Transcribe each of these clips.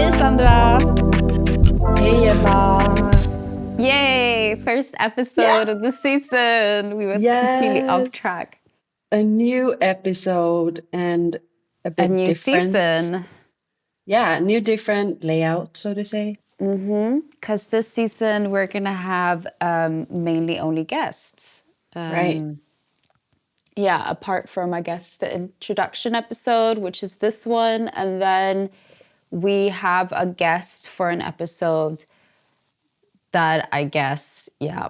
Hey Sandra! Hey Ebba. Yay! First Yeah. episode of the season. We went completely off Yes. track. A new episode and a A bit new different. season. Yeah, new different layout, so to say. Because this season we're gonna have mainly only guests. Right. Yeah, apart from I guess the introduction episode, which is this one, and then we have a guest for an episode that I guess, yeah,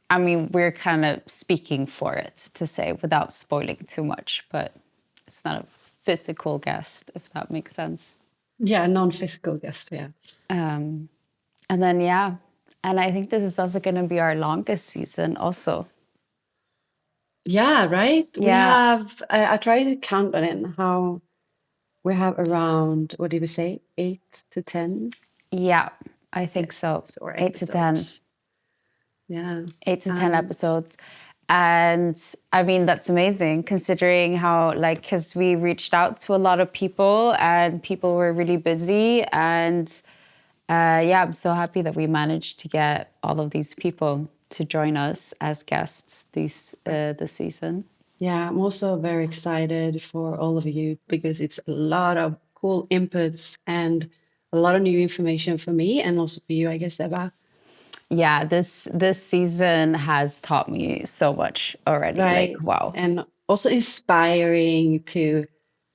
we're kind of speaking for it to say without spoiling too much, but it's not a physical guest, if that makes sense. Yeah, non-physical guest, yeah. And then, yeah, and I think this is also going to be our longest season, also. Yeah, right. We Yeah, have, I tried to count on it, how we have around, what did we say, 8 to 10 yeah, I think so. guests or 8 to 10. episodes. Yeah. 8 to 10 Um, episodes. And I mean, that's amazing considering how, like, because we reached out to a lot of people and people were really busy. And yeah, I'm so happy that we managed to get all of these people to join us as guests this season. Yeah, I'm also very excited for all of you because it's a lot of cool inputs and a lot of new information for me and also for you, I guess, Eva. Yeah, this season has taught me so much already. Like, Right. wow. And also inspiring to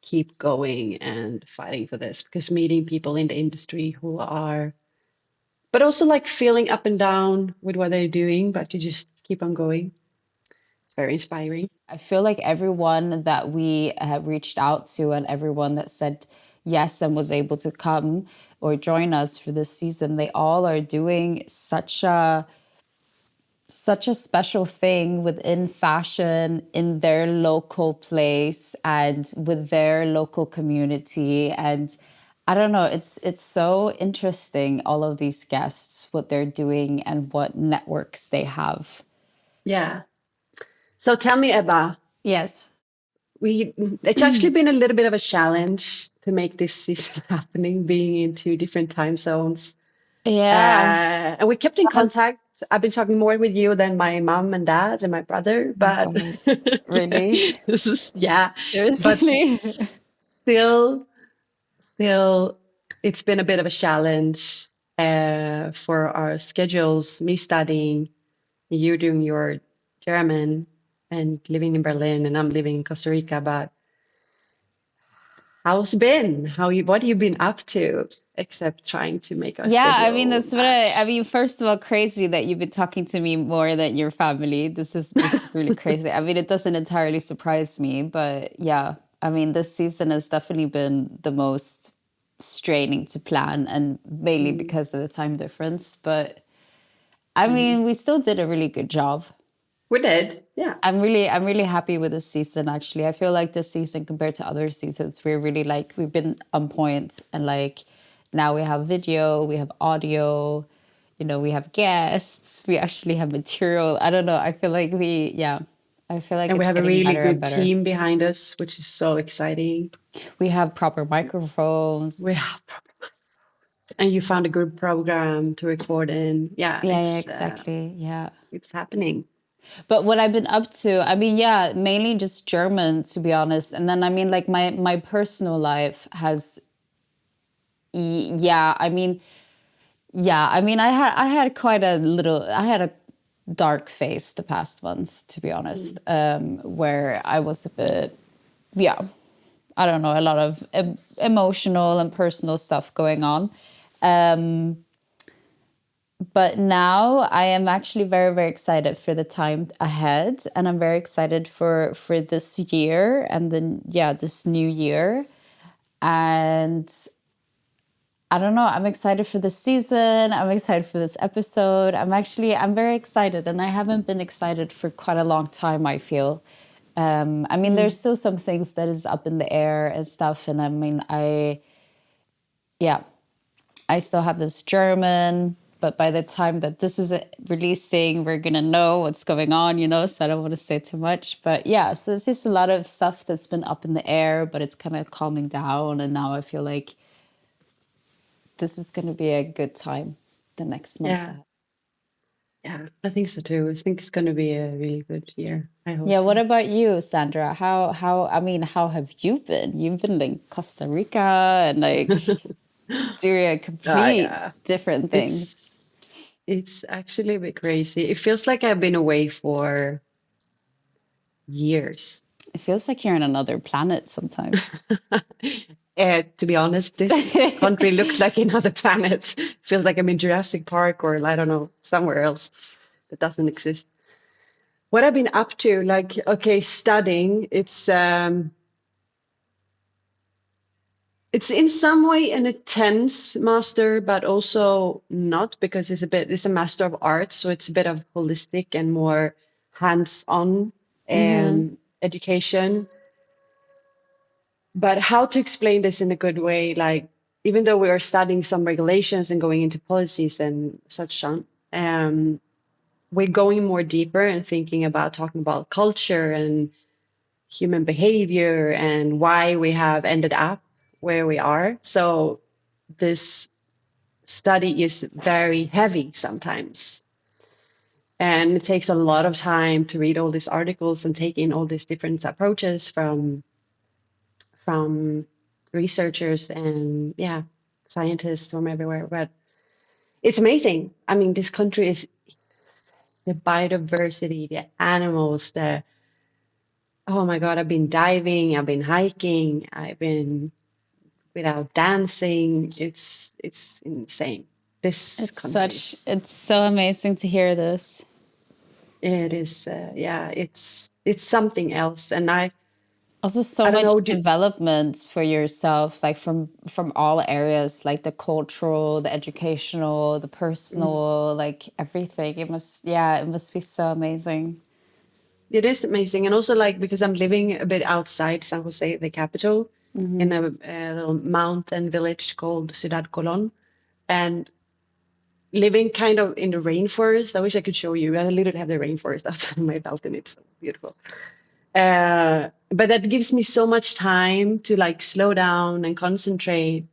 keep going and fighting for this because meeting people in the industry who are, but also like feeling up and down with what they're doing, but you just keep on going. It's very inspiring. I feel like everyone that we have reached out to and everyone that said yes and was able to come or join us for this season, they all are doing such a special thing within fashion in their local place and with their local community. And I don't know, it's so interesting, all of these guests, what they're doing and what networks they have. Yeah. So tell me, Eba, Yes. we it's actually been a little bit of a challenge to make this season happening, being in two different time zones. Yeah. And we kept in Has contact. I've been talking more with you than my mom and dad and my brother, Oh my but God. Really? this is, yeah, but Seriously? still, still, it's been a bit of a challenge for our schedules, me studying, you doing your German and living in Berlin, and I'm living in Costa Rica. But how's it been? What have you been up to except trying to make our Yeah, I mean schedule that's what I match? mean, first of all, crazy that you've been talking to me more than your family. This is really crazy. I mean, it doesn't entirely surprise me, but yeah, I mean, this season has definitely been the most straining to plan and mainly Mm, because of the time difference, but I mhm. mean, we still did a really good job. We did, yeah. I'm really happy with this season actually. I feel like this season compared to other seasons, we're really like we've been on point and like now we have video, we have audio, we have guests, we actually have material. I don't know. I feel like I feel like And we it's have a getting really better and good better. team behind us, which is so exciting. We have proper We microphones. have, and you found a good program to record in. Yeah, Yeah, exactly. Yeah. it's happening. But what I've been up to, I mean, yeah, mainly just German to be honest. And then I mean like my personal life has yeah, I mean, I had quite a little. I had a dark phase the past months, to be honest, Mm. where I was a bit, yeah, I don't know, a lot of emotional and personal stuff going on. Um, but now I am actually very, very excited for the time ahead, and I'm very excited for this year and then yeah, this new year. And I don't know. I'm excited for this season. I'm excited for this episode. I'm very excited, and I haven't been excited for quite a long time, I feel. I mean, Mm. there's still some things that is up in the air and stuff. And I mean, yeah, I still have this German, but by the time that this is releasing, we're going to know what's going on, so I don't want to say too much. But yeah, so it's just a lot of stuff that's been up in the air, but it's kind of calming down. And now I feel like this is going to be a good time the next months Yeah, ahead. yeah, I think so too. I think it's going to be a really good year. I hope Yeah, what so. about you, Sandra? I mean, how have you been? You've been in Costa Rica and like doing a complete Yeah, different thing. it's it's actually a bit crazy. It feels like I've been away for years. It feels like you're on another planet sometimes. To be honest, this country looks like another planet. Feels like I'm in Jurassic Park or I don't know, somewhere else that doesn't exist. What I've been up to, like, okay, studying, it's in some way an intense master, but also not because it's a master of arts, so it's a bit of holistic and more hands-on Mm-hmm. education. But how to explain this in a good way, like even though we are studying some regulations and going into policies and such on, we're going more deeper and thinking about talking about culture and human behavior and why we have ended up where we are. So this study is very heavy sometimes. And it takes a lot of time to read all these articles and take in all these different approaches from researchers and yeah, scientists from everywhere. But it's amazing. I mean, this country is the biodiversity, the animals, the oh my God, I've been diving, I've been hiking, I've been without dancing. It's insane. This country is It's so amazing to hear this. it is yeah, it's something else. And Also, so I don't much know, development for yourself, like from all areas, like the cultural, the educational, the personal, like everything. It must be so amazing. it is amazing. And also like because I'm living a bit outside San Jose, the capital, in a little mountain village called Ciudad Colon. And living kind of in the rainforest. I wish I could show you. I literally have the rainforest outside my balcony. It's so beautiful. But that gives me so much time to like slow down and concentrate.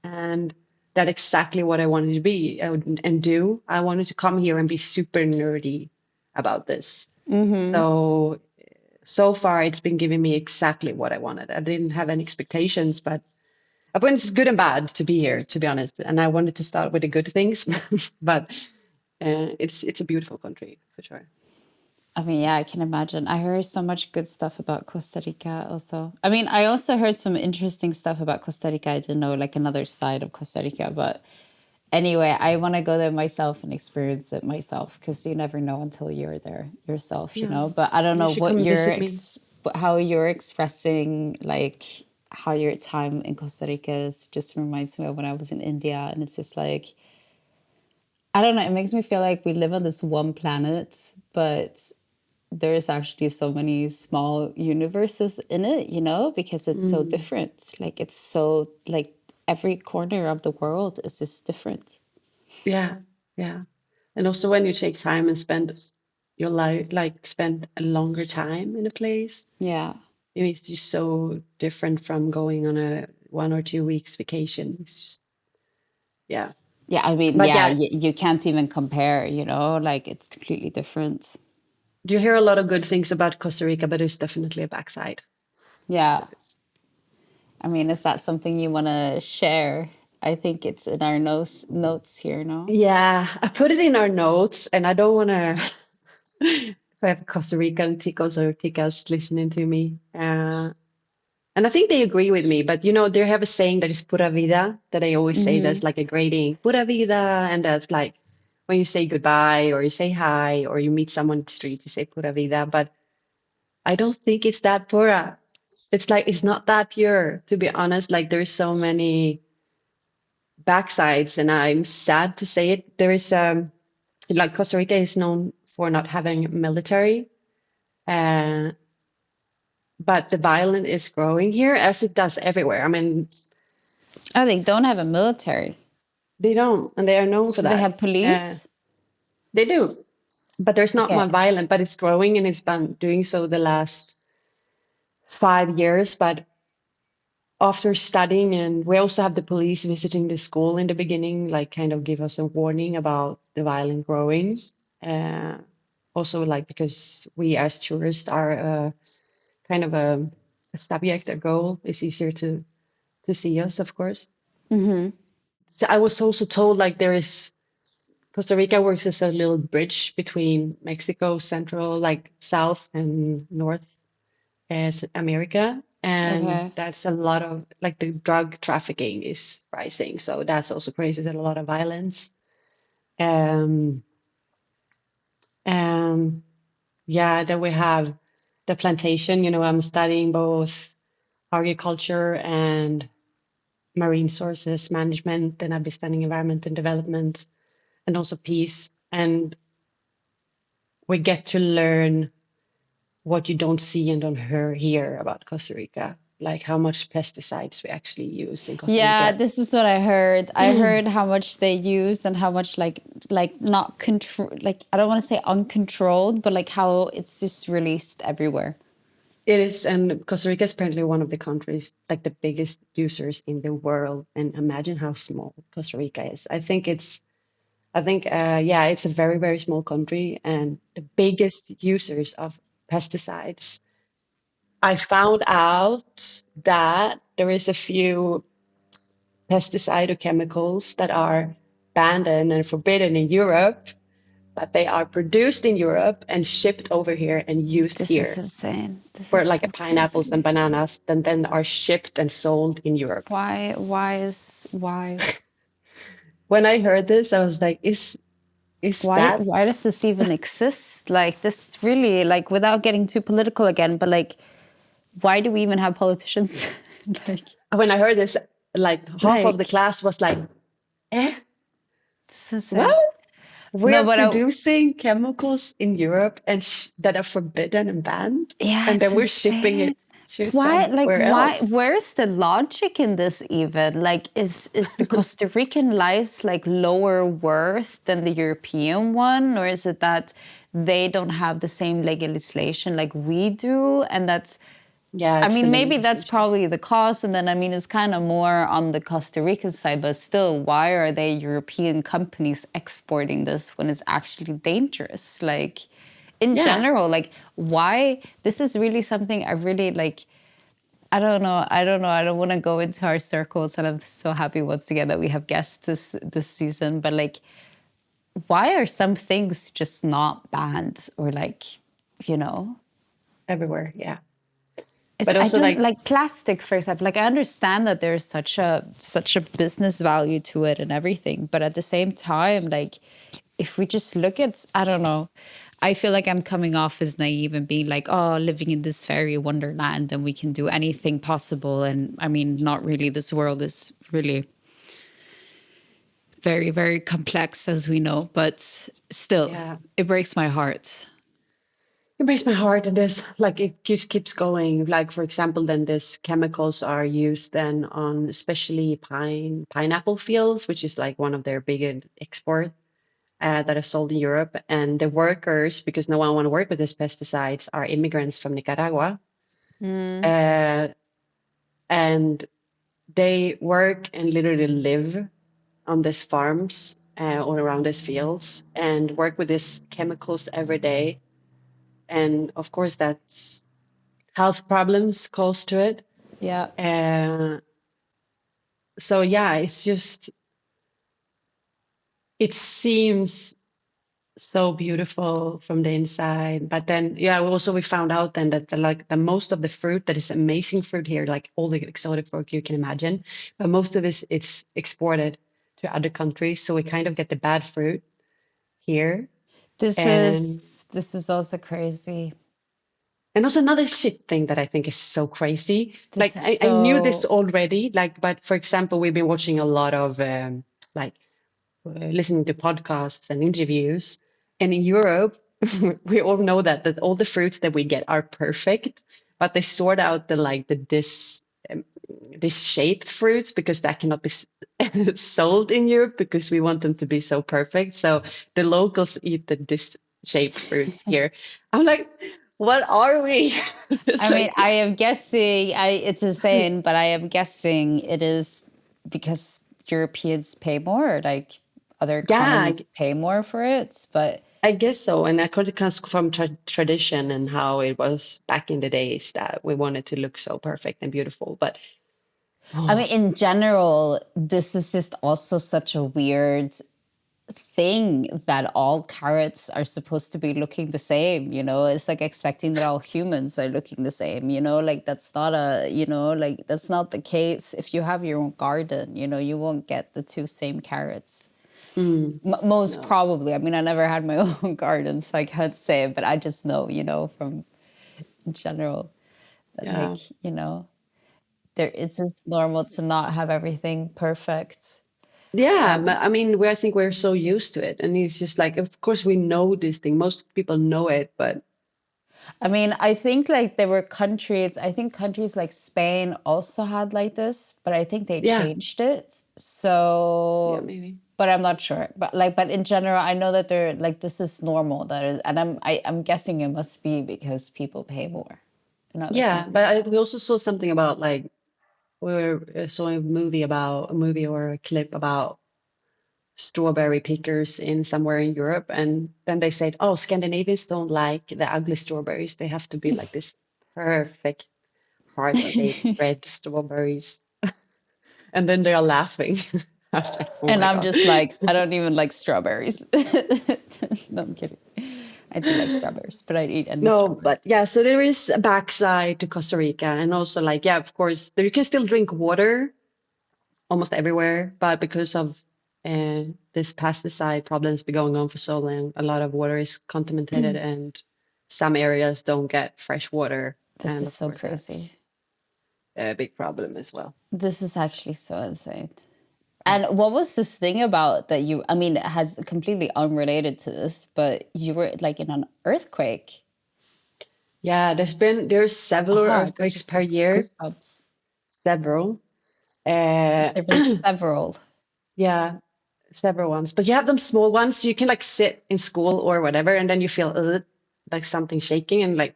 And that's exactly what I wanted to be and do. I wanted to come here and be super nerdy about this. So so far it's been giving me exactly what I wanted. I didn't have any expectations, but I think it's good and bad to be here, to be honest. And I wanted to start with the good things, but it's a beautiful country for sure. I mean, yeah, I can imagine. I heard so much good stuff about Costa Rica also. I mean, I also heard some interesting stuff about Costa Rica. I didn't know like another side of Costa Rica, but anyway, I want to go there myself and experience it myself because you never know until you're there yourself, you Yeah, know. But I don't you know should what come visit me. how you're expressing like how your time in Costa Rica is. Just reminds me of when I was in India, and it's just like I don't know. It makes me feel like we live on this one planet, but there's actually so many small universes in it, you know, because it's so Mm, different. Like it's so like every corner of the world is just different. yeah, yeah. And also when you take time and spend your life, like spend a longer time in a place, Yeah. it's just so different from going on a 1 or 2 weeks vacation. It's just, yeah. Yeah, I mean, But yeah, yeah, you can't even compare, you know, like it's completely different. you hear a lot of good things about Costa Rica, but there's definitely a backside. Yeah. There is. I mean, is that something you want to share? I think it's in our notes here, no? Yeah, I put it in our notes, and I don't want to. If I have Costa Rican ticos or ticas listening to me, and I think they agree with me. But you know, they have a saying that is "pura vida" that I always say. That's like a greeting, "pura vida," and that's like when you say goodbye or you say hi or you meet someone on the street, you say "pura vida." But I don't think it's that pura. It's like it's not that pure, to be honest. Like there's so many backsides, and I'm sad to say it. There is like Costa Rica is known for not having military, uh, but the violence is growing here as it does everywhere. I mean, Oh, they don't have a military. they don't, and they are known for They that. have police. They do, but there's not Okay. more violent, but it's growing and it's been doing so the last 5 years. But after studying, and we also have the police visiting the school in the beginning, like kind of give us a warning about the violent growing. Uh, Also, like because we as tourists are kind of a subject, a goal, it's easier to see us, of course. So I was also told like there is Costa Rica works as a little bridge between Mexico, Central, like South and North as America. And Okay. that's a lot of like the drug trafficking is rising. So that's also crazy. There's a lot of violence. Um, and yeah, then we have the plantation. I'm studying both agriculture and marine sources management. Then I'll be studying environment and development and also peace. And we get to learn what you don't see and don't hear about Costa Rica, like how much pesticides we actually use in Costa Yeah, Rica. this is what I heard. I heard how much they use and how much like not control, like I don't want to say uncontrolled, but like how it's just released everywhere. It is, and Costa Rica is apparently one of the countries, like the biggest users in the world. And imagine how small Costa Rica is. Yeah, it's a very, very small country and the biggest users of pesticides. I found out that there is a few pesticide or chemicals that are banned and forbidden in Europe, but they are produced in Europe and shipped over here and used This is here insane. This for is like so pineapples and crazy. bananas, and then are shipped and sold in Europe. Why? When I heard this, I was like, is that Why does this even exist? Like this really like without getting too political again, but like why do we even have politicians? like when I heard this, like half of the like class was like, eh, this is what? insane. No, We're but producing chemicals in Europe and that are forbidden and banned, yeah, and it's then we're shipping insane. it to Like somewhere why else. where's the logic in this even? Like is the Costa Rican lives like lower worth than the European one? Or is it that they don't have the same legislation like we do? And that's Yeah, I it's the mean, maybe that's legislation. probably the cause. And then, I mean, it's kind of more on the Costa Rican side, but still, why are they European companies exporting this when it's actually dangerous? Like, in Yeah, general, like, why? This is really something I really like. I don't know. I don't know. I don't want to go into our circles, and I'm so happy once again that we have guests this season. But like, why are some things just not banned or like, you know? everywhere. Yeah, It's but I also don't like like plastic, for example. Like I understand that there's such a business value to it and everything, but at the same time, like if we just look at, I don't know, I feel like I'm coming off as naive and being like, oh, living in this fairy wonderland and we can do anything possible. And I mean, not really. This world is really very, very complex, as we know, but still, yeah, it breaks my heart. it breaks my heart. And this like it just keeps going. Like for example, then these chemicals are used then on especially pineapple fields, which is like one of their big export that are sold in Europe. And the workers, because no one want to work with these pesticides, are immigrants from Nicaragua. Mm, Uh, and they work and literally live on these farms or around these fields and work with these chemicals every day. And of course, that's health problems caused to it. yeah. Uh, so yeah, it's just, it seems so beautiful from the inside, but then yeah, also we found out then that the most of the fruit that is amazing fruit here, like all the exotic fruit you can imagine, but most of it's exported to other countries, so we kind of get the bad fruit here. This and is this is also crazy. and also another shit thing that I think is so crazy, like This is I knew this so already, like, but for example we've been watching a lot of like listening to podcasts and interviews. And in Europe, we all know that all the fruits that we get are perfect, but they sort out the like the this shaped fruits because that cannot be sold in Europe because we want them to be so perfect. So the locals eat the this shaped fruits here. I'm like, What are we? It's I mean, like, I am guessing, it's insane, but I am guessing it is because Europeans pay more, like other yeah, economies pay more for it. But I guess so. And I could it comes from tradition and how it was back in the days that we wanted to look so perfect and beautiful. But I oh, mean, in general, this is just also such a weird thing that all carrots are supposed to be looking the same, you know? It's like expecting that all humans are looking the same, you know? Like that's not a, you know, like that's not the case. If you have your own garden, you know, you won't get the two same carrots. mm, Most no, probably. I mean, I never had my own garden, so I can't say it, but I just know, you know, from general that like, yeah. you know, there it's just normal to not have everything perfect. Yeah, Um, I mean, I think we're so used to it. And it's just like, of course, we know this thing. Most people know it, but I mean, I think like there were countries, I think countries like Spain also had like this, but I think they yeah, changed it. yeah, So, maybe. but I'm not sure. But like, but in general, I know that they're like this is normal. That is, and I'm guessing it must be because people pay more in other Yeah, but countries. we also saw something about like, saw a movie or a clip about strawberry pickers in somewhere in Europe, and then they said, "Oh, Scandinavians don't like the ugly strawberries. They have to be like this perfect heart-shaped red strawberries." And then they are laughing. I was like, "Oh And my I'm God." just like, I don't even like strawberries. No, I'm kidding. I do like strawberries, but I'd eat any No, but strawberries. yeah, so there is a backside to Costa Rica, and also like, yeah, of course, there you can still drink water almost everywhere, but because of this pesticide problems been going on for so long, a lot of water is contaminated, and some areas don't get fresh water, This and is of so course crazy. that's a big problem as well. This is actually so insane. And what was this thing about that you, I mean, it has completely unrelated to this, but you were like in an earthquake. Yeah, there's several Aha, I got earthquakes just per year, goosebumps. several. Uh, There've been several. yeah, several ones, but you have them small ones, so you can like sit in school or whatever, and then you feel like something shaking, and like,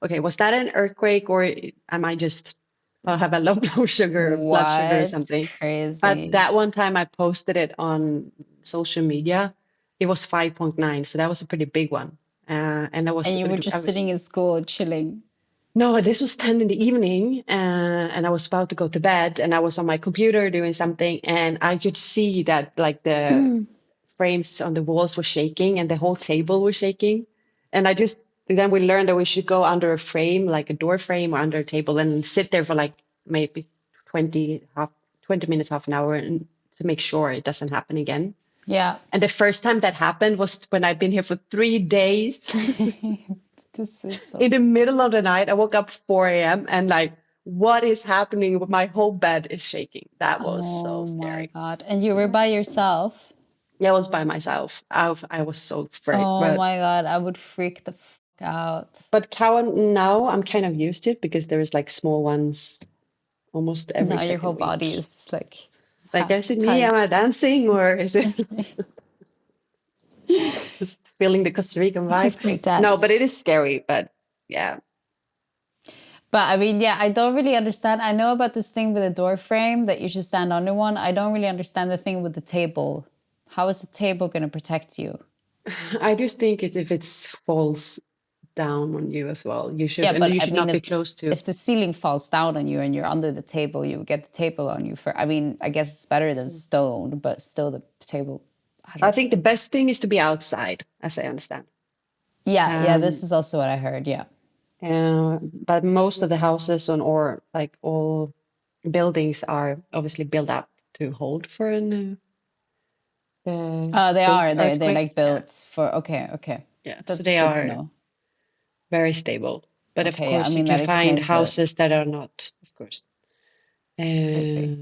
okay, was that an earthquake or am I just have a low blood sugar or What? something? But Crazy. that one time I posted it on social media, it was 5.9, so that was a pretty big one. And And you were I just was sitting in school chilling. no, this was 10 in the evening, and I was about to go to bed, and I was on my computer doing something, and I could see that like the frames on the walls were shaking and the whole table was shaking. And I just then we learned that we should go under a frame, like a door frame or under a table, and sit there for like maybe 20 minutes, half an hour, and to make sure it doesn't happen again. Yeah. And the first time that happened was when I've been here for 3 days. This is so. In the middle of the night, I woke up 4 a.m. and like, what is happening? My whole bed is shaking. That was so Oh my scary. God. And you were Yeah. by yourself? Yeah, I was by myself. I was so afraid. Oh my God. I would freak the fuck out. But Cowan now I'm kind of used to it because there's like small ones almost every Now your whole second week. body is just like Like, half is the it me? time. Am I dancing or is it just feeling the Costa Rican It's vibe? like break No, dance. but it is scary. But yeah, But I mean, yeah, I don't really understand. I know about this thing with a door frame that you should stand under one. I don't really understand the thing with the table. How is the table going to protect you? I just think it's if it falls down on you as well, you should, Yeah, and but you I should mean, not be close to. if the ceiling falls down on you and you're under the table, you get the table on you for. I mean, I guess it's better than stone, but still the table. I I don't know. think the best thing is to be outside, as I understand. Yeah, yeah, this Um, is also what I heard. Yeah. but most of the houses on or like all buildings are obviously built up to hold for an They big are. They're earthquake. like Yeah, built for. Okay, okay. yeah. So That's they good to are know. very stable. But of Okay, yeah. I course, you mean, can that find explains it. houses that are not, of course. Crazy.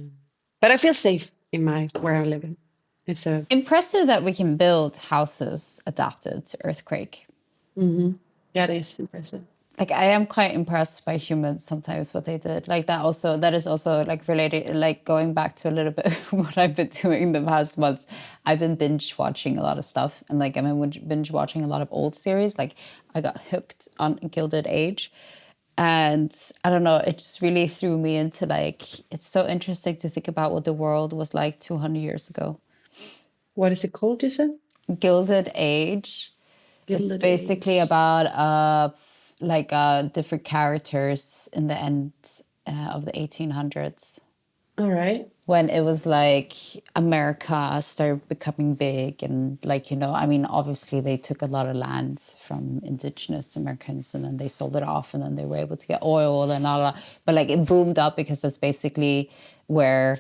But I feel safe in my where I live in. It's a Impressive that we can build houses adapted to earthquake. hmm that is impressive. Like I am quite impressed by humans sometimes what they did. Like that is also like related, like going back to a little bit what I've been doing the past months. I've been binge watching a lot of stuff, and like I've been binge watching a lot of old series. Like I got hooked on Gilded Age, and I don't know, it just really threw me into like it's so interesting to think about what the world was like 200 years ago. What is it called, you said? Gilded Age. It's Gilded basically Age. about different characters in the end of the 1800s, All right. when it was like America started becoming big, and like, you know, I mean, obviously they took a lot of land from indigenous Americans and then they sold it off, and then they were able to get oil and all that. But like it boomed up because that's basically where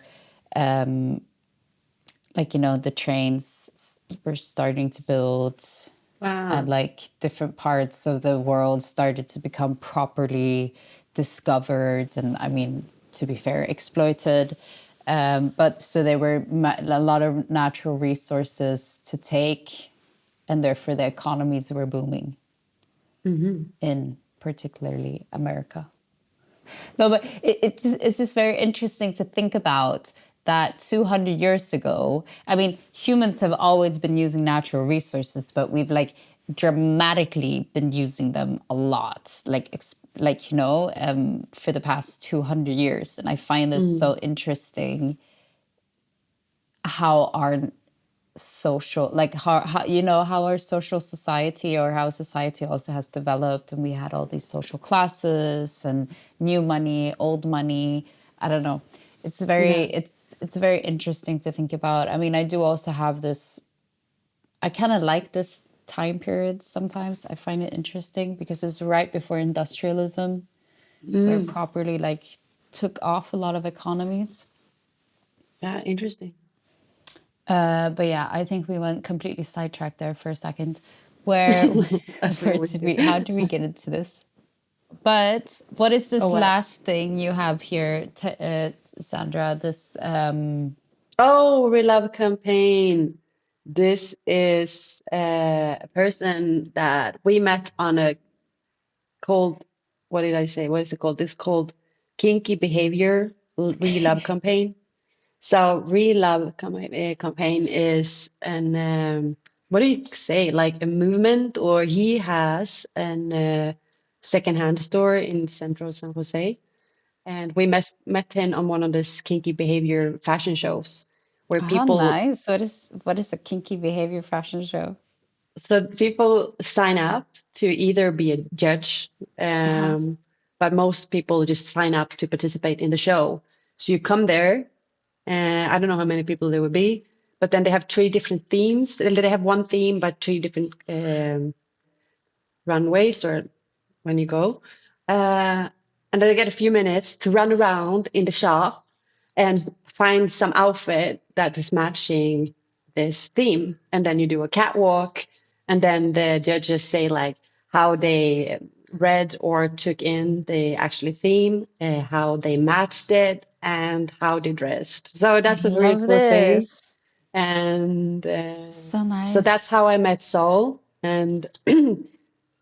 like, you know, the trains were starting to build, and Wow. like different parts of the world started to become properly discovered and, I mean, to be fair, exploited. But so there were a lot of natural resources to take, and therefore the economies were booming Hmm. in particularly America. No, but it's just very interesting to think about that 200 years ago. I mean, humans have always been using natural resources, but we've like dramatically been using them a lot, like, like, you know, for the past 200 years. And I find this Mm. so interesting how our social, like how you know how our social society, or how society also has developed, and we had all these social classes and new money, old money. I don't know, it's very Yeah. it's very interesting to think about. I mean, I do also have this, I kind of like this time period. Sometimes I find it interesting because it's right before industrialism, where it Mm. properly like took off a lot of economies. Yeah, interesting. But yeah, I think we went completely sidetracked there for a second. Where, As we where always did do. we? How did we get into this? But what is Oh, this well. last thing you have here, Sandra? This Oh, Relove campaign. This is a person that we met on a called, what did I say? What is it called? This called Kinky Behavior Relove campaign. So Relove campaign is an what do you say? Like a movement, or he has an secondhand store in central San Jose, and we met him on one of these kinky behavior fashion shows where oh, people nice. What is a kinky behavior fashion show? so people sign up to either be a judge, Uh-huh. um, but most people just sign up to participate in the show. So you come there. I don't know how many people there will be, but then they have three different themes. They have one theme, but three different runways or when you go. And then they get a few minutes to run around in the shop and find some outfit that is matching this theme. And then you do a catwalk, and then the judges say like how they read or took in the actually theme, how they matched it, and how they dressed. So I that's a really love cool thing. this. And So so nice. that's how I met Saul. And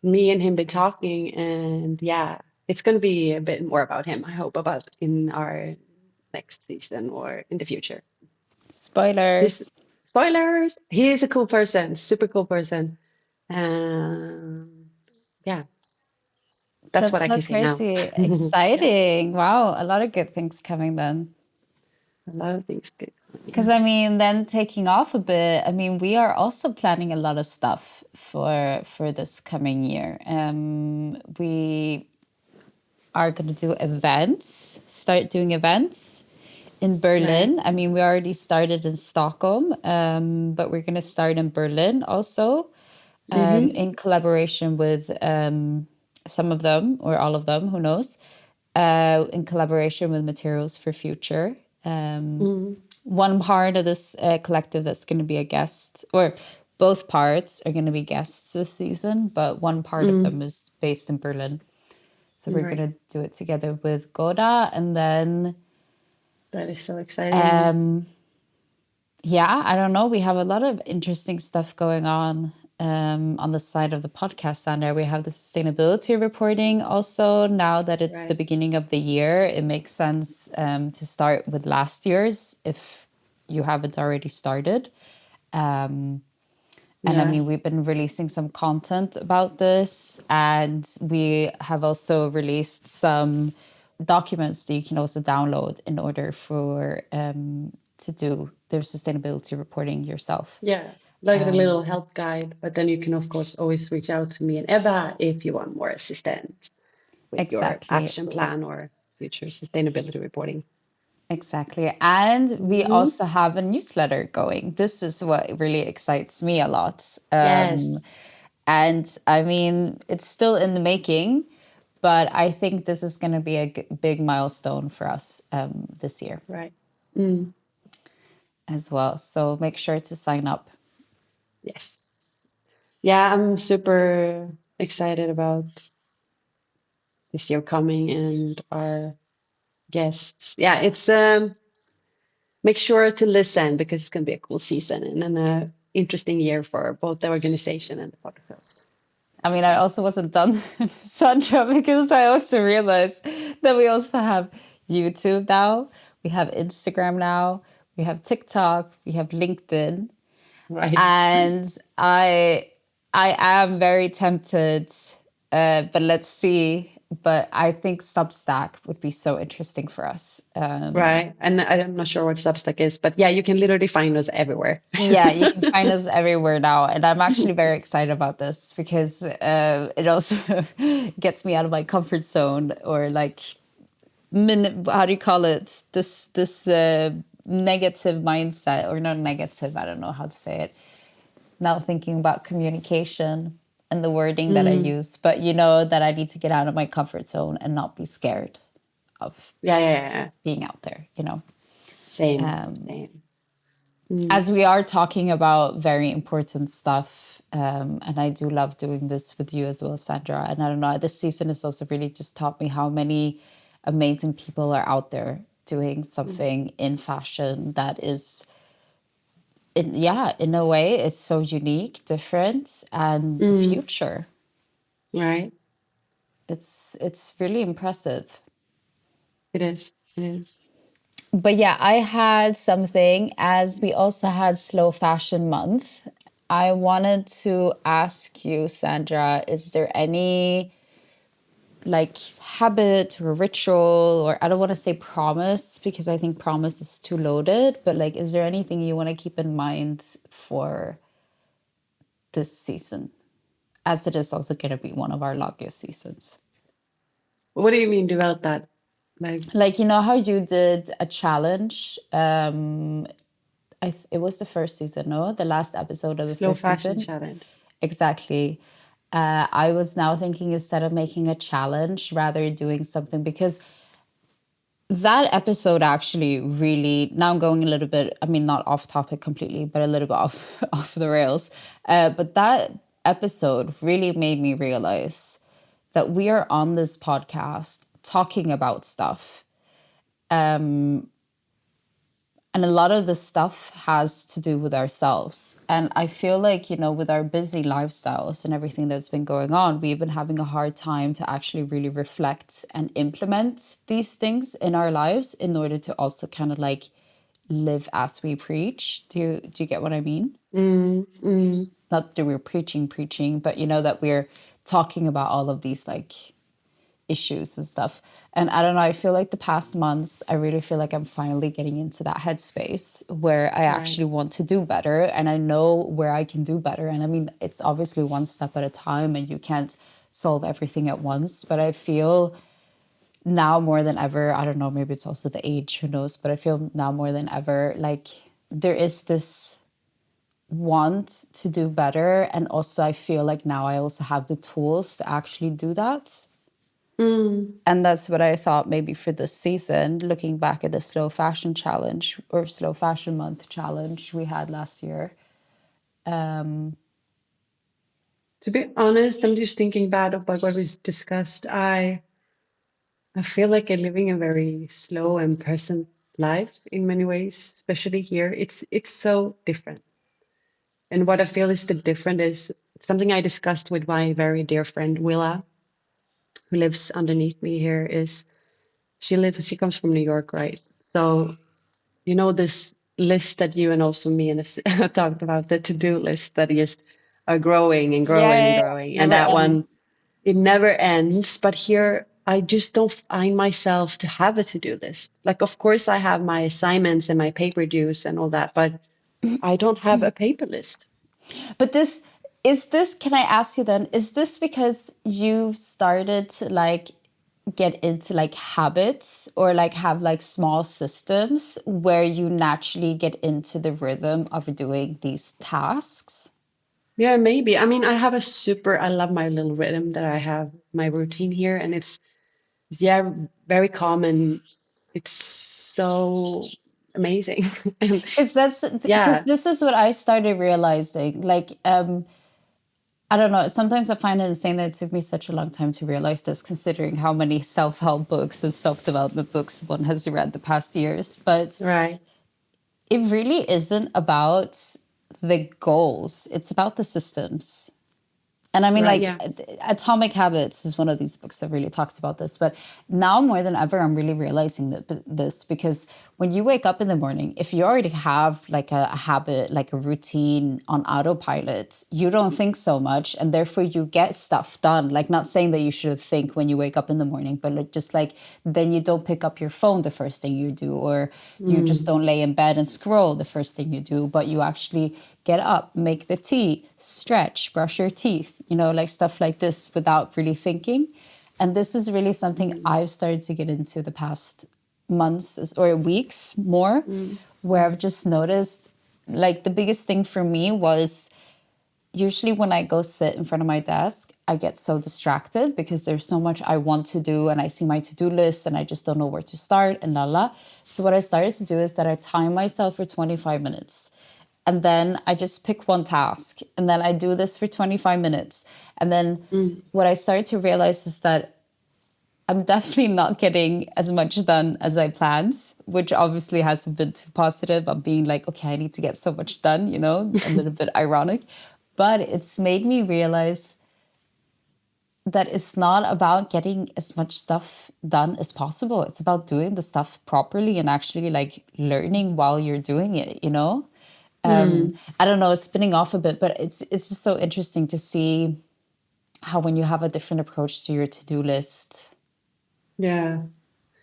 me and him been talking, and yeah, it's going to be a bit more about him, I hope, about in our next season or in the future. He's Spoilers. spoilers. He is a cool person, super cool person. Um, yeah, that's That's what I so can say now. crazy. Yeah, Exciting. Wow, a lot of good things coming then. a lot of things good Because coming. I mean, then taking off a bit, I mean, we are also planning a lot of stuff for this coming year. We are going to do events, start doing events in Right. Berlin. I mean, we already started in Stockholm, but we're going to start in Berlin also, Mm-hmm. in collaboration with some of them or all of them, who knows, in collaboration with Materials for Future. Mm-hmm. One part of this collective that's going to be a guest, or both parts are going to be guests this season, but one part of them Mm-hmm. is based in Berlin. So we're Right. going to do it together with Goda. And then, That is so exciting. um, yeah, I don't know. We have a lot of interesting stuff going on. on the side of the podcast, Sandra, we have the sustainability reporting also. Now that it's the Right. beginning of the year, it makes sense to start with last year's if you haven't already started. Um, and I Yeah. mean, we've been releasing some content about this, and we have also released some documents that you can also download in order for to do their sustainability reporting yourself. Yeah. Like a little help guide, but then you can of course always reach out to me and Ebba if you want more assistance with your Exactly. action plan or future sustainability reporting. Exactly. And we Hmm. also have a newsletter going. This is what really excites me a lot. Yes. And I mean, it's still in the making, but I think this is going to be a big milestone for us this year Right. Mm. as well. So make sure to sign up. Yes. Yeah, I'm super excited about this year coming and our guests. Yeah, it's make sure to listen because it's going to be a cool season and an interesting year for both the organization and the podcast. I mean, I also wasn't done, Sandra, because I also realized that we also have YouTube now, we have Instagram now, we have TikTok, we have LinkedIn. Right. And I am very tempted, but let's see. But I think Substack would be so interesting for us. Right. And I'm not sure what Substack is, but yeah, you can literally find us everywhere. Yeah, you can find us everywhere now, and I'm actually very excited about this because it also gets me out of my comfort zone, or like how do you call it? This negative mindset, or not negative. I don't know how to say it. Now thinking about communication and the wording that I Mm. use, but you know that I need to get out of my comfort zone and not be scared of Yeah, yeah, yeah. being out there, you know. Same, same. Mm. As we are talking about very important stuff, and I do love doing this with you as well, Sandra. And I don't know, this season has also really just taught me how many amazing people are out there doing Mm. something in fashion that is, yeah, in a way, it's so unique, different, and the Mm. future. Right. It's really impressive. It is. It is. But yeah, I had something, as we also had Slow Fashion Month. I wanted to ask you, Sandra, is there any like habit or ritual, or I don't want to say promise because I think promise is too loaded, but like, is there anything you want to keep in mind for this season, as it is also going to be one of our longest seasons? What do you mean develop that? Like Like, you know how you did a challenge? It was the first season, no? The last episode of the slow first fashion season. challenge. Exactly. I was now thinking, instead of making a challenge, rather doing something, because that episode actually really, now I'm going a little bit, I mean, not off topic completely, but a little bit off off the rails. But that episode really made me realize that we are on this podcast talking about stuff. And a lot of the stuff has to do with ourselves. And I feel like, you know, with our busy lifestyles and everything that's been going on, we've been having a hard time to actually really reflect and implement these things in our lives in order to also kind of like live as we preach. Do you get what I mean? Mm. Mm. Not that we're preaching, but you know, that we're talking about all of these like issues and stuff. And I don't know, I feel like the past months, I really feel like I'm finally getting into that headspace where I Right. actually want to do better, and I know where I can do better. And I mean, it's obviously one step at a time and you can't solve everything at once. But I feel now more than ever, I don't know, maybe it's also the age, who knows, but I feel now more than ever like there is this want to do better. And also, I feel like now I also have the tools to actually do that. Mm. And that's what I thought maybe for this season, looking back at the slow fashion challenge or slow fashion month challenge we had last year. To be honest, I'm just thinking bad about what we discussed. I feel like I'm living a very slow and present life in many ways, especially here. It's so different. And what I feel is the different is something I discussed with my very dear friend Willa, who lives underneath me here, is she comes from New York, right? So you know this list that you and also me and us talked about, the to-do list that just are growing and Yeah, growing yeah, and yeah. growing. And Never that ends. one, it never ends. But here, I just don't find myself to have a to-do list. Like, of course, I have my assignments and my paper dues and all that, but I don't have a paper list. But this, can I ask you then, is this because you started to like get into like habits or like have like small systems where you naturally get into the rhythm of doing these tasks? Yeah, maybe. I mean, I love my little rhythm that I have, my routine here, and it's, yeah, very calm and it's so amazing. And Because yeah, this is what I started realizing. Like, I don't know. Sometimes I find it insane that it took me such a long time to realize this, considering how many self-help books and self-development books one has read the past years. But right. it really isn't about the goals. It's about the systems. And I mean, Right, like, yeah. Atomic Habits is one of these books that really talks about this. But now more than ever, I'm really realizing this because when you wake up in the morning, if you already have like a habit, like a routine on autopilot, you don't think so much. And therefore, you get stuff done. Like, not saying that you should think when you wake up in the morning, but like, just like then you don't pick up your phone the first thing you do, or you just Mm, don't lay in bed and scroll the first thing you do, but you actually get up, make the tea, stretch, brush your teeth, like stuff like this without really thinking. And this is really something mm, I've started to get into the past months or weeks more, mm, where I've just noticed like the biggest thing for me was usually when I go sit in front of my desk, I get so distracted because there's so much I want to do and I see my to-do list and I just don't know where to start and la la. So what I started to do is that I time myself for 25 minutes. And then I just pick one task and then I do this for 25 minutes. And then mm. what I started to realize is that I'm definitely not getting as much done as I planned, which obviously hasn't been too positive. I'm being like, okay, I need to get so much done, a little bit ironic. But it's made me realize that it's not about getting as much stuff done as possible. It's about doing the stuff properly and actually like learning while you're doing it. Mm. I don't know, it's spinning off a bit, but it's just so interesting to see how when you have a different approach to your to-do list, Yeah.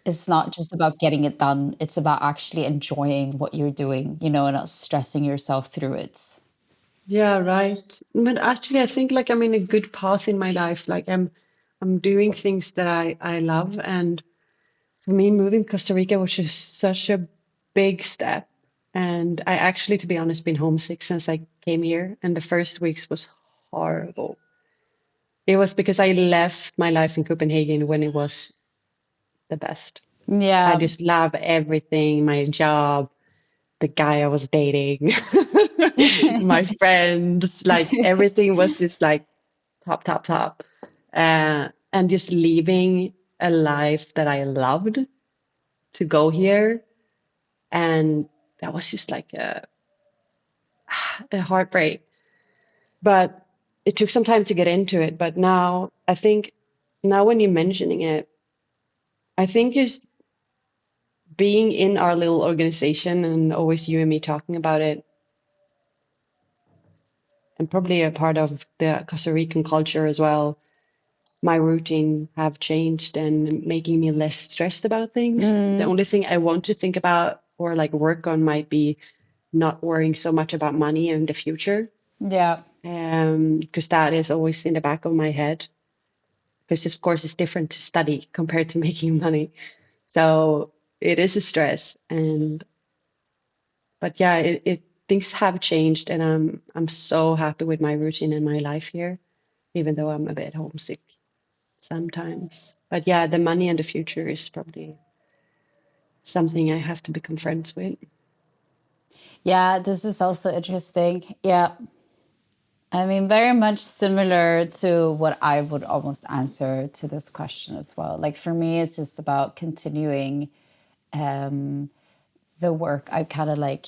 it's not just about getting it done. It's about actually enjoying what you're doing, and not stressing yourself through it. Yeah, right. But actually, I think like I'm in a good path in my life. Like I'm doing things that I love. And for me, moving to Costa Rica was just such a big step. And I actually, to be honest, been homesick since I came here. And the first weeks was horrible. It was because I left my life in Copenhagen when it was the best. I Yeah. just love everything, my job, the guy I was dating, my friends, like everything was just like top, top, top. And just leaving a life that I loved to go here. And that was just like a heartbreak. But it took some time to get into it. But now I think, now when you're mentioning it, I think just being in our little organization and always you and me talking about it, and probably a part of the Costa Rican culture as well, my routine have changed and making me less stressed about things. The Mm, only thing I want to think about or like work on might be not worrying so much about money in the future, yeah. because that is always in the back of my head. Because of course it's different to study compared to making money, so it is a stress. And but yeah, it things have changed, and I'm so happy with my routine and my life here, even though I'm a bit homesick sometimes. But yeah, the money and the future is probably something I have to become friends with. Yeah, this is also interesting. Yeah. I mean, very much similar to what I would almost answer to this question as well. Like for me, it's just about continuing um, the work I kind of like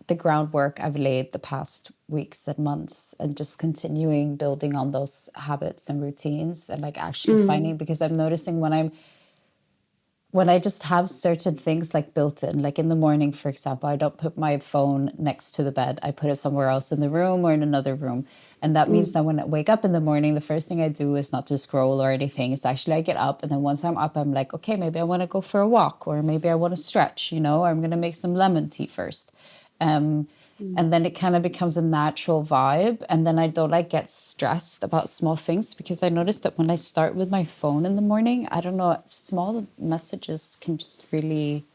the groundwork I've laid the past weeks and months, and just continuing building on those habits and routines, and like actually Mm, finding, because I'm noticing when I just have certain things like built in, like in the morning, for example, I don't put my phone next to the bed. I put it somewhere else in the room or in another room. And that means mm, that when I wake up in the morning, the first thing I do is not to scroll or anything. It's actually I get up. And then once I'm up, I'm like, okay, maybe I want to go for a walk, or maybe I want to stretch, or I'm going to make some lemon tea first. Um, mm. and then it kind of becomes a natural vibe, and then I don't like get stressed about small things, because I noticed that when I start with my phone in the morning, I don't know, small messages can just really,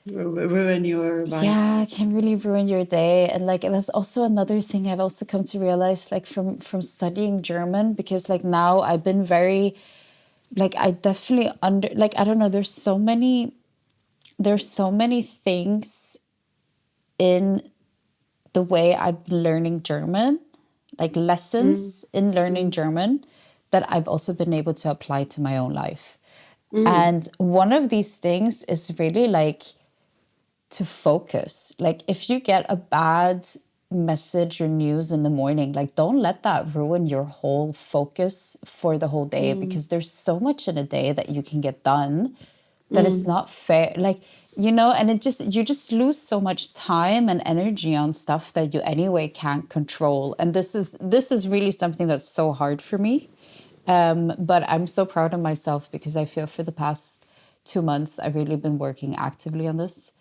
Ruin your vibe. yeah, can really ruin your day. And like, and that's also another thing I've also come to realize, like from studying German, because like now I've been very, like, I definitely under, like, I don't know, there's so many things in the way I've been learning German, like Mm, lessons in learning mm, German, that I've also been able to apply to my own life. mm, And one of these things is really like to focus. Like if you get a bad message or news in the morning, like don't let that ruin your whole focus for the whole day, mm, because there's so much in a day that you can get done that it's mm. not fair. Like, and you just lose so much time and energy on stuff that you anyway can't control. And this is really something that's so hard for me. But I'm so proud of myself, because I feel for the past 2 months I've really been working actively on this.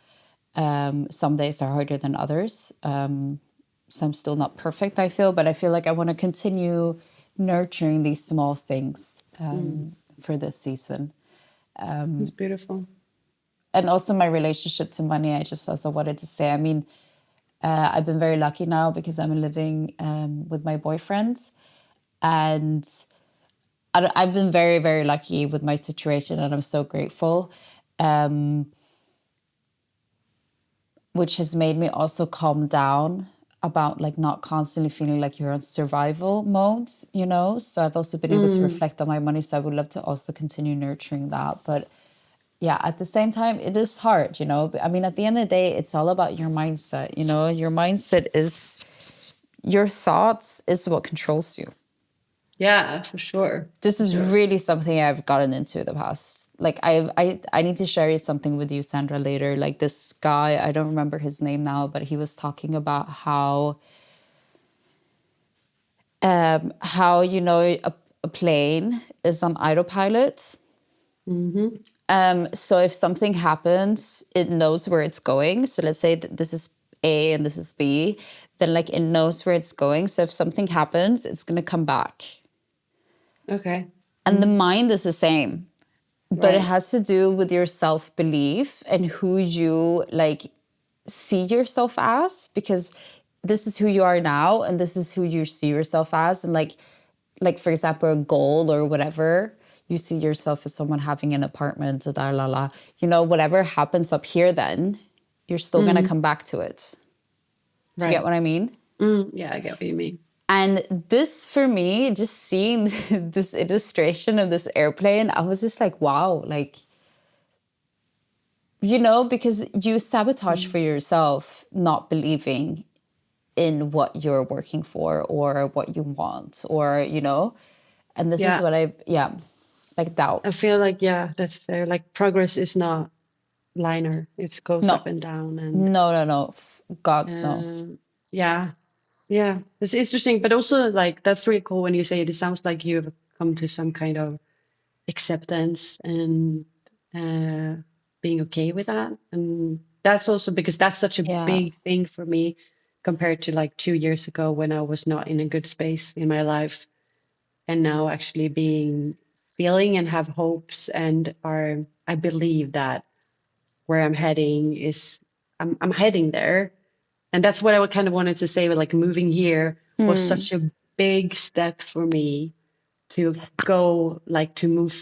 Some days are harder than others. So I'm still not perfect, I feel, but I feel like I want to continue nurturing these small things Mm. for this season. It's beautiful. And also my relationship to money, I just also wanted to say, I mean, I've been very lucky now because I'm living with my boyfriend. And I've been very, very lucky with my situation, and I'm so grateful. Um, which has made me also calm down about like not constantly feeling like you're on survival mode. So I've also been able to Mm. reflect on my money. So I would love to also continue nurturing that. But yeah, at the same time, it is hard. I mean, at the end of the day, it's all about your mindset. Your mindset is your thoughts is what controls you. Yeah, for sure. This For is sure. really something I've gotten into the past. Like I need to share something with you, Sandra, later. Like this guy, I don't remember his name now, but he was talking about how a plane is on autopilot. Mm-hmm. So if something happens, it knows where it's going. So let's say that this is A and this is B, then like it knows where it's going. So if something happens, it's gonna come back. Okay. And the Mm. mind is the same, but it Right. has to do with your self-belief and who you like see yourself as, because this is who you are now and this is who you see yourself as. And like for example, a goal or whatever, you see yourself as someone having an apartment, da la la. Whatever happens up here, then you're still going to Mm. come back to it. Do you get Right. what I mean? Mm. Yeah, I get what you mean. And this, for me, just seeing this illustration of this airplane, I was just like, wow, like, because you sabotage Mm. for yourself not believing in what you're working for or what you want, and this is Yeah, what yeah, like doubt. I feel like, yeah, that's fair. Like progress is not linear. It goes No, up and down and no, no, no. God's no. um yeah. Yeah. It's interesting, but also like that's really cool when you say it. It sounds like you've come to some kind of acceptance and uh being okay with that. And that's also because that's such a Yeah, big thing for me compared to like 2 years ago when I was not in a good space in my life. And now actually being feeling and have hopes and are I believe that where I'm heading is I'm heading there. And that's what I kind of wanted to say with like moving here was such a big step for me to go like to move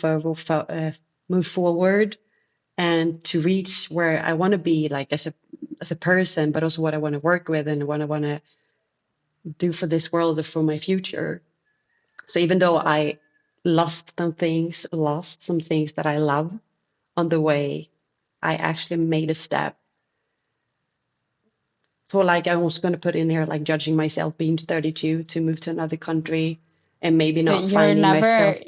forward and to reach where I want to be like as a person, but also what I want to work with and what I want to do for this world and for my future. So even though I lost some things that I love on the way, I actually made a step So like I was going to put in here like judging myself being 32 to move to another country and maybe But not finding myself.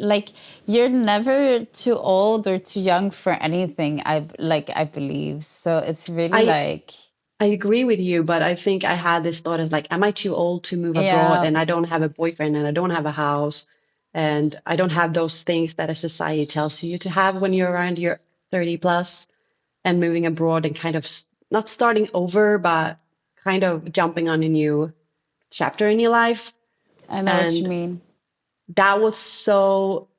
you're never too old or too young for anything. I believe. So it's really I like, I agree with you, but I think I had this thought as like, am I too old to move abroad? yeah. And I don't have a boyfriend and I don't have a house and I don't have those things that a society tells you to have when you're around your 30 plus and moving abroad and kind of not starting over, but kind of jumping on a new chapter in your life. I know what you And mean. that was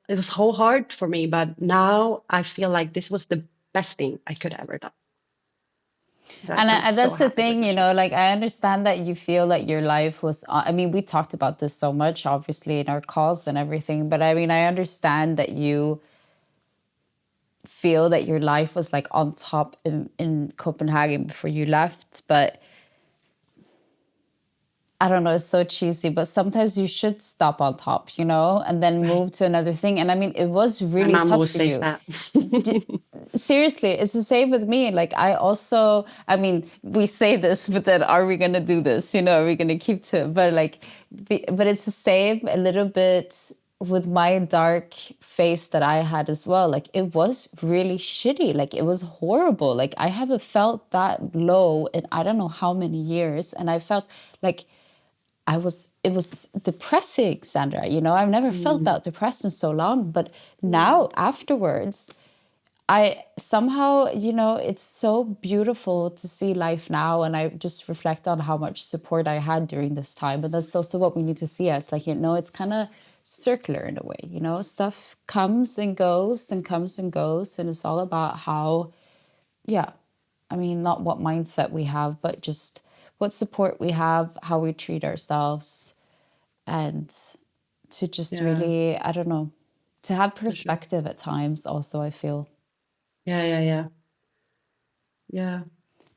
it was so hard for me. But now I feel like this was the best thing I could ever done. Like I'm so That's the happy with thing, the you know, choice. like I understand that you feel that your life was, I mean, we talked about this so much, obviously, in our calls and everything, but I mean, I understand that you feel that your life was like on top in Copenhagen before you left, but I don't know, it's so cheesy, but sometimes you should stop on top, you know, and then Right. move to another thing. And I mean, it was My really mom tough always for says you. that. Seriously, it's the same with me. Like I also, I mean, we say this, but then are we gonna do this? You know, are we gonna keep to it? But like, but it's the same a little bit with my dark face that I had as well. Like it was really shitty. Like it was horrible. Like I haven't felt that low in I don't know how many years, and I felt like it was depressing, Sandra. You know, I've never felt Mm, that depressed in so long. But mm, now afterwards, I somehow, you know, it's so beautiful to see life now. And I just reflect on how much support I had during this time. But that's also what we need to see as like, you know, it's kind of circular in a way, you know, stuff comes and goes and comes and goes. And it's all about how, yeah, I mean, not what mindset we have, but just what support we have, how we treat ourselves, and to just yeah, really, I don't know, to have for sure. perspective at times also, I feel. Yeah, yeah, yeah. Yeah.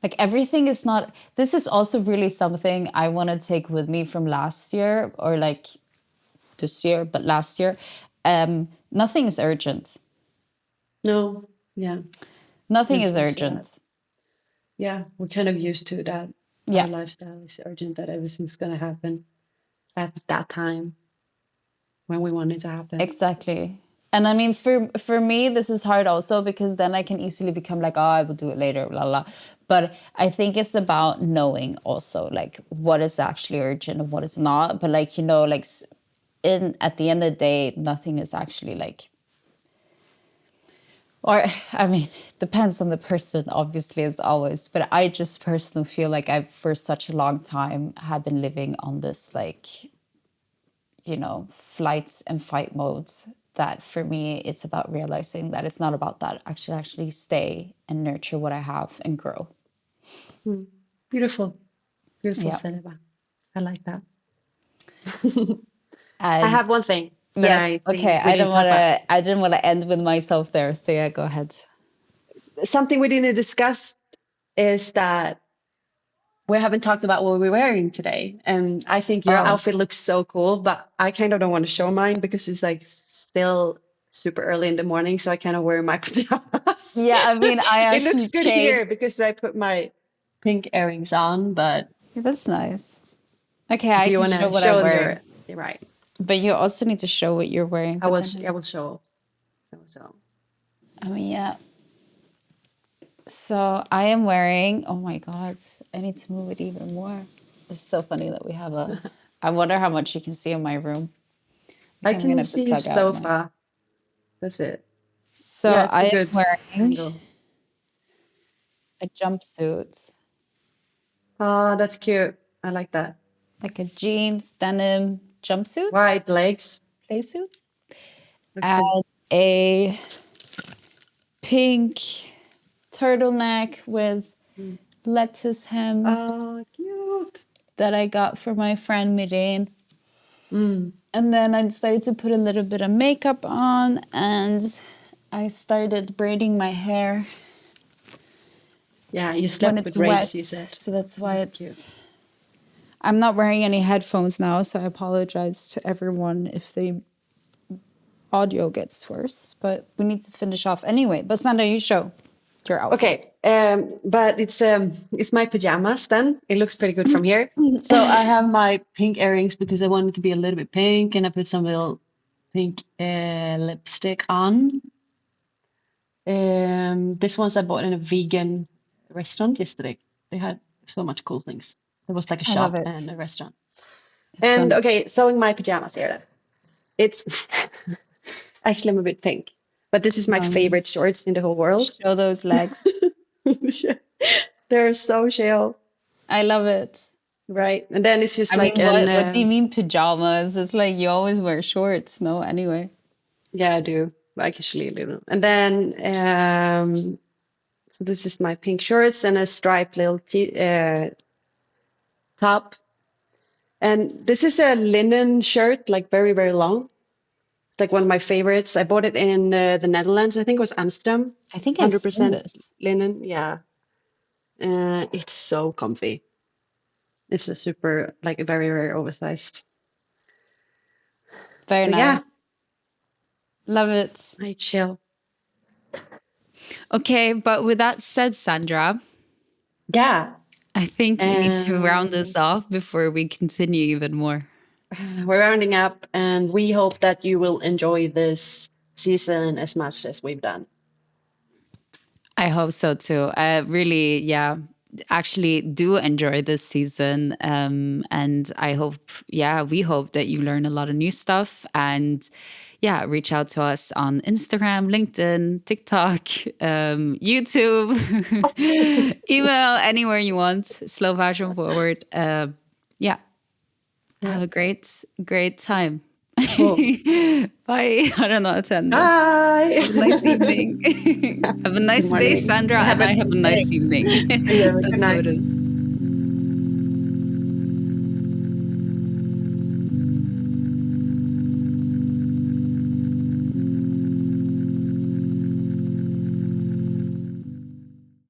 Like everything is not, this is also really something I want to take with me from last year or like this year, but last year. Nothing is urgent. No, yeah. It's Nothing is beautiful you say that. urgent. Yeah, we're kind of used to that. Our Yeah, lifestyle is urgent, that everything's gonna happen at that time when we want it to happen. exactly. And I mean, for me, this is hard also because then I can easily become like, oh, I will do it later, blah, blah. But I think it's about knowing also like what is actually urgent and what is not. But like, you know, like in at the end of the day, nothing is actually like, or I mean, depends on the person, obviously, as always. But I just personally feel like I've for such a long time have been living on this like, you know, flight and fight modes, that for me it's about realizing that it's not about that. I should actually stay and nurture what I have and grow. Mm. Beautiful, beautiful, Yeah. Seneba. I like that. I And have one thing that yes, I okay, think we didn't talk about. I didn't want to end with myself there. So yeah, go ahead. Something we didn't discuss is that we haven't talked about what we're wearing today. And I think your Oh. outfit looks so cool, but I kind of don't want to show mine because it's like still super early in the morning. So I kind of wear my pajamas. Yeah, I mean I It looks actually good here changed. because I put my pink earrings on, but Yeah, that's nice. Okay, do I you can want show to what I'm show wearing. your, you're right. But you also need to show what you're wearing. But I then will show. I will show. I mean yeah. So I am wearing, oh my God, I need to move it even more. It's so funny that we have a, I wonder how much you can see in my room. I Okay, I'm gonna can have to see your plug out my. sofa. That's it. Yeah, So it's I a am good wearing angle. a jumpsuit, Oh, that's cute. I like that. like a jeans denim jumpsuit, Wide legs. play suit, Looks cool. and a pink turtleneck with Mm. lettuce hems Oh, cute. that I got for my friend Mirin. Mm. And then I decided to put a little bit of makeup on and I started braiding my hair Yeah, you when slept it's with Race, wet. you said. So that's why That's cute. it's. I'm not wearing any headphones now, so I apologize to everyone if the audio gets worse. But we need to finish off anyway. But Sandra, you show. Your outfit. Okay, but it's my pajamas then. It looks pretty good from here. So I have my pink earrings because I want it to be a little bit pink, and I put some little pink lipstick on. This ones I bought in a vegan restaurant yesterday. They had so much cool things. There was like a I love shop it. and a restaurant. It's And so okay, sewing my pajamas here then. It's actually I'm a bit pink, but this is my um, favorite shorts in the whole world. show those legs. Yeah. They're so chill, I love it. right? And then it's just I mean, like an what do you mean pajamas? It's like you always wear shorts, no? Anyway. yeah, I do. Like actually a little. And then so this is my pink shorts and a striped little t top. And this is a linen shirt, like very, very long. It's like one of my favorites. I bought it in the Netherlands. I think it was Amsterdam. I think I've seen 100% this. linen. Yeah. It's so comfy. It's a super, like a very, very oversized. Very So yeah, nice. Love it. I chill. Okay, but with that said, Sandra, Yeah. I think we need to round this And off before we continue even more. we're rounding up, and we hope that you will enjoy this season as much as we've done. I hope so too. I really, yeah, actually do enjoy this season. And I hope, yeah, we hope that you learn a lot of new stuff and yeah, reach out to us on Instagram, LinkedIn, TikTok, YouTube, email, anywhere you want. Slow fashion forward. Yeah, Yeah. have a great time. Cool. Bye. I don't know how to end this. Bye. Have a nice evening. Have a Good nice day, morning. Sandra, Have and a I have a nice day. nice evening. Yeah, good That's how night. it is.